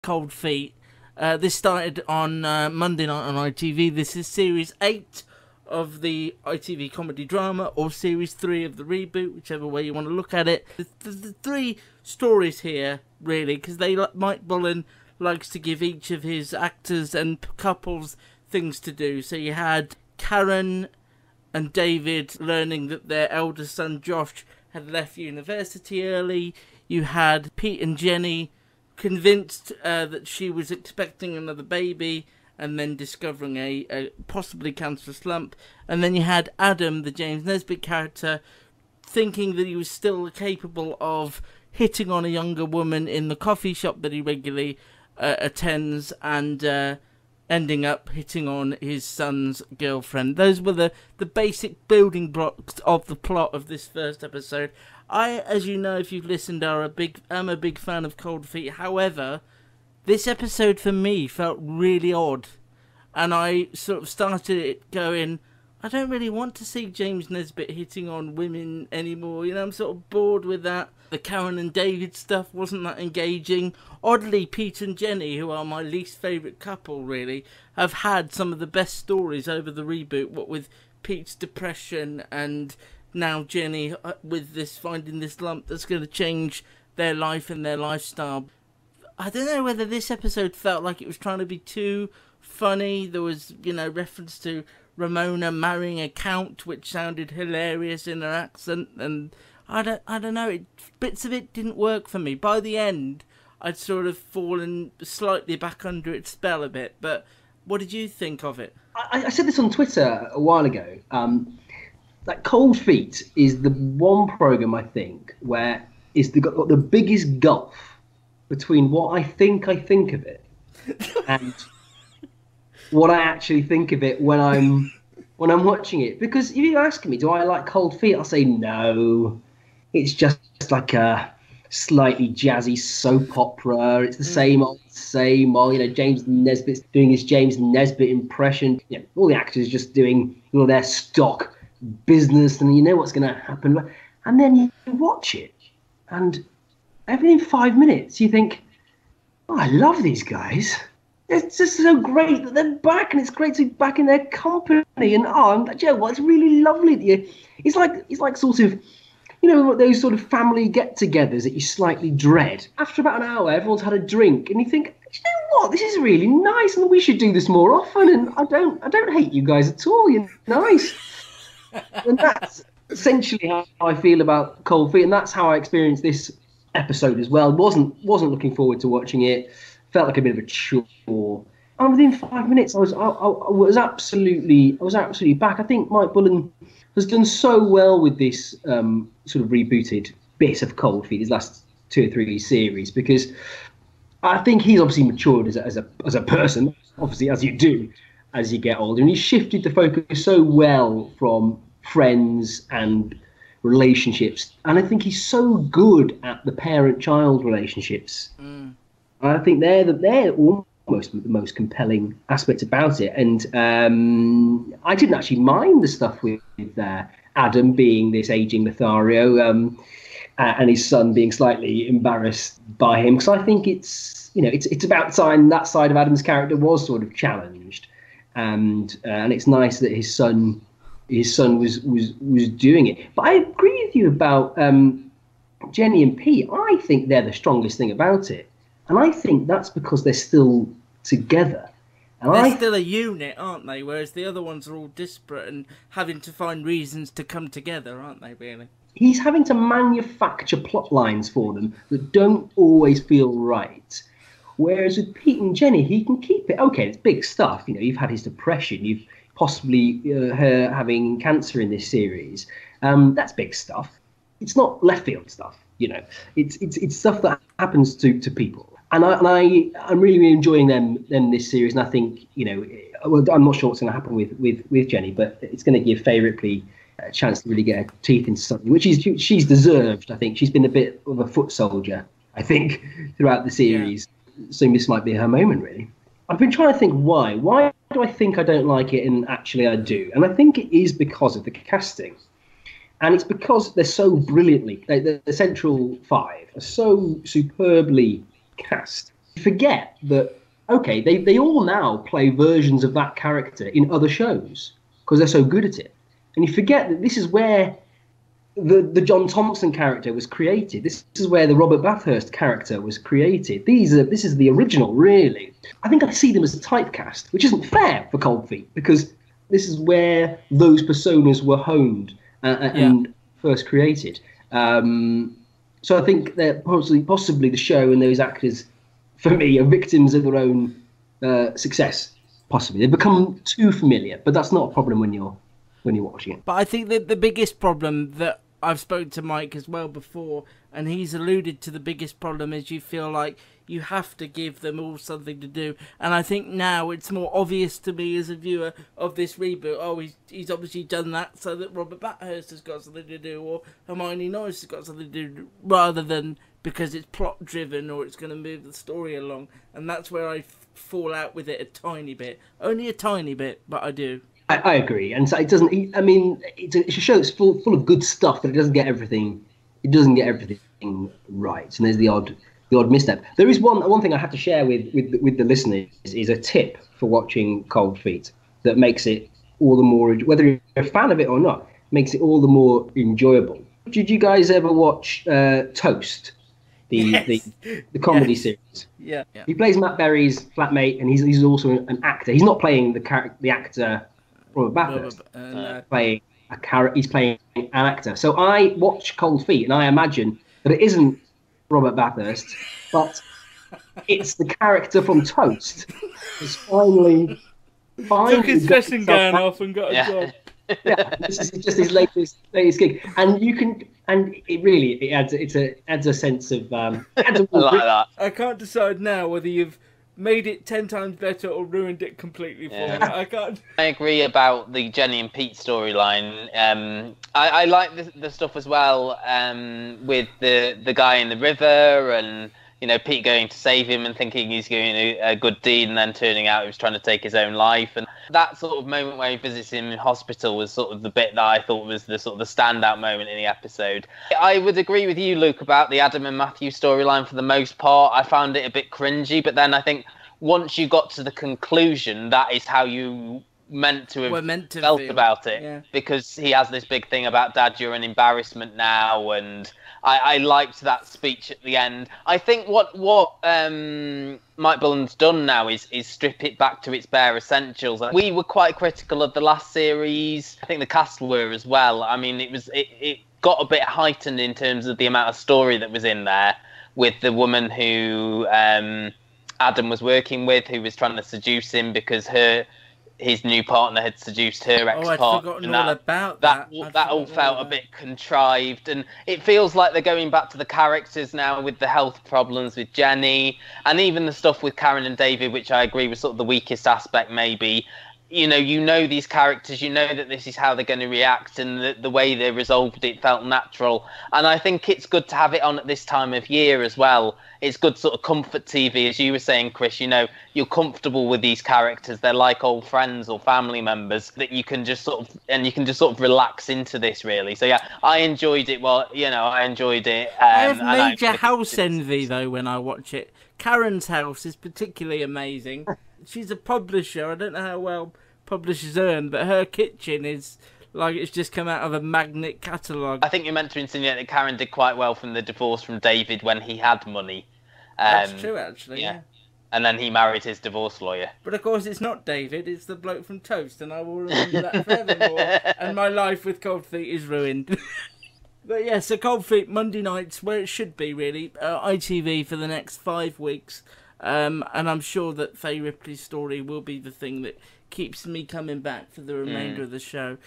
Cold Feet. This started on Monday night on ITV. This is Series 8 of the ITV comedy drama, or Series 3 of the reboot, whichever way you want to look at it. The three stories here, really, because Mike Bullen likes to give each of his actors and couples things to do. So you had Karen and David learning that their eldest son Josh had left university early. You had Pete and Jenny convinced that she was expecting another baby, and then discovering a possibly cancerous lump. And then you had Adam, the James Nesbitt character, thinking that he was still capable of hitting on a younger woman in the coffee shop that he regularly attends, and ending up hitting on his son's girlfriend. Those were the basic building blocks of the plot of this first episode. I, as you know, if you've listened, I'm a big fan of Cold Feet. However, this episode for me felt really odd, and I sort of started it going, I don't really want to see James Nesbitt hitting on women anymore. You know, I'm sort of bored with that. The Karen and David stuff wasn't that engaging. Oddly, Pete and Jenny, who are my least favourite couple, really, have had some of the best stories over the reboot, what with Pete's depression and now Jenny with this finding this lump that's going to change their life and their lifestyle. I don't know whether this episode felt like it was trying to be too funny. There was, reference to Ramona marrying a count, which sounded hilarious in her accent, and I don't know. Bits of it didn't work for me. By the end, I'd sort of fallen slightly back under its spell a bit. But what did you think of it? I said this on Twitter a while ago. That Cold Feet is the one programme, I think, where it's got the biggest gulf between what I think of it and what I actually think of it when I'm watching it. Because if you ask me, do I like Cold Feet? I'll say no. It's just like a slightly jazzy soap opera. It's the same old. James Nesbitt's doing his James Nesbitt impression. All the actors just doing their stock business, and you know what's going to happen. And then you watch it, and every 5 minutes you think, oh, I love these guys. It's just so great that they're back, and it's great to be back in their company. And it's really lovely that it's like sort of, those sort of family get-togethers that you slightly dread. After about an hour, everyone's had a drink, and you think, you know what, this is really nice, and we should do this more often. And I don't hate you guys at all. You're nice. And that's essentially how I feel about Cold Feet, and that's how I experienced this episode as well. Wasn't looking forward to watching it. Felt like a bit of a chore. And within 5 minutes, I was absolutely back. I think Mike Bullen has done so well with this sort of rebooted bit of Cold Feet, his last 2 or 3 series, because I think he's obviously matured as a person, obviously, as you do as you get older, and he's shifted the focus so well from friends and relationships, and I think he's so good at the parent-child relationships. I think they're almost the most compelling aspect about it. And I didn't actually mind the stuff with Adam being this aging Lothario, and his son being slightly embarrassed by him, because I think it's about time that side of Adam's character was sort of challenged, and it's nice that his son was doing it. But I agree with you about Jenny and Pete. I think they're the strongest thing about it. And I think that's because they're still together. And they're still a unit, aren't they? Whereas the other ones are all disparate and having to find reasons to come together, aren't they, really? He's having to manufacture plot lines for them that don't always feel right. Whereas with Pete and Jenny, he can keep it. Okay, it's big stuff. You've had his depression. You've possibly her having cancer in this series. That's big stuff. It's not left field stuff. It's stuff that happens to people. And I'm really enjoying them this series, and I think I'm not sure what's going to happen with Jenny, but it's going to give Fay Ripley a chance to really get her teeth into something, which she's deserved. I think she's been a bit of a foot soldier, I think, throughout the series. Yeah. So this might be her moment, really. I've been trying to think why. Why do I think I don't like it, and actually I do? And I think it is because of the casting. And it's because they're so brilliantly, the Central Five are so superbly cast. forget that, okay, they all now play versions of that character in other shows because they're so good at it. And you forget that this is where the John Thompson character was created. This is where the Robert Bathurst character was created. This is the original, really. I think I see them as a typecast, which isn't fair for Cold Feet, because this is where those personas were honed and first created. So I think that possibly the show and those actors, for me, are victims of their own success. Possibly they've become too familiar, but that's not a problem when you're watching it. But I think that the biggest problem that I've spoken to Mike as well before, and he's alluded to the biggest problem is you feel like you have to give them all something to do. And I think now it's more obvious to me as a viewer of this reboot, oh, he's obviously done that so that Robert Bathurst has got something to do, or Hermione Norris has got something to do, rather than because it's plot driven or it's going to move the story along. And that's where I fall out with it a tiny bit. Only a tiny bit, but I do. I agree, and so it doesn't. I mean, it's a show that's full of good stuff, but it doesn't get everything. It doesn't get everything right, and there's the odd misstep. There is one thing I have to share with the listeners is a tip for watching Cold Feet that makes it all the more, whether you're a fan of it or not, makes it all the more enjoyable. Did you guys ever watch Toast, the comedy series? Yeah. He plays Matt Berry's flatmate, and he's also an actor. He's not playing the actor Robert Bathurst. Playing a character. He's playing an actor. So I watch Cold Feet, and I imagine that it isn't Robert Bathurst, but it's the character from Toast who's finally took his dressing gown off and got a job. Yeah, this is just his latest gig, and it adds a sense of I like that. I can't decide now whether you've made it 10 times better or ruined it completely for me. I can't. I agree about the Jenny and Pete storyline. I like the stuff as well with the guy in the river, and Pete going to save him and thinking he's doing a good deed, and then turning out he was trying to take his own life. And that sort of moment where he visits him in hospital was sort of the bit that I thought was the sort of the standout moment in the episode. I would agree with you, Luke, about the Adam and Matthew storyline for the most part. I found it a bit cringy, but then I think once you got to the conclusion, that is how you meant to have felt about it, because he has this big thing about Dad, you're an embarrassment now, and I liked that speech at the end. I think what Mike Bullen's done now is strip it back to its bare essentials. We were quite critical of the last series. I think the cast were as well. I mean, it got a bit heightened in terms of the amount of story that was in there, with the woman who Adam was working with, who was trying to seduce him because his new partner had seduced her ex-partner. I'd forgotten all about that. That all felt a bit contrived, and it feels like they're going back to the characters now with the health problems with Jenny, and even the stuff with Karen and David, which I agree was sort of the weakest aspect maybe. You know these characters, you know that this is how they're going to react, and the way they resolved it felt natural. And I think it's good to have it on at this time of year as well. It's good sort of comfort TV, as you were saying, Chris. You're comfortable with these characters. They're like old friends or family members that you can just sort of relax into this, really. So yeah, I enjoyed it. Well, I enjoyed it. I have major house envy though when I watch it. Karen's house is particularly amazing. She's a publisher. I don't know how well publishers earn, but her kitchen is like it's just come out of a magnet catalogue. I think you're meant to insinuate that Karen did quite well from the divorce from David when he had money. That's true, actually. Yeah. And then he married his divorce lawyer. But of course, it's not David; it's the bloke from Toast, and I will remember that forevermore. And my life with Cold Feet is ruined. But yeah, so Cold Feet Monday nights, where it should be really, ITV for the next 5 weeks. And I'm sure that Faye Ripley's story will be the thing that keeps me coming back for the remainder of the show.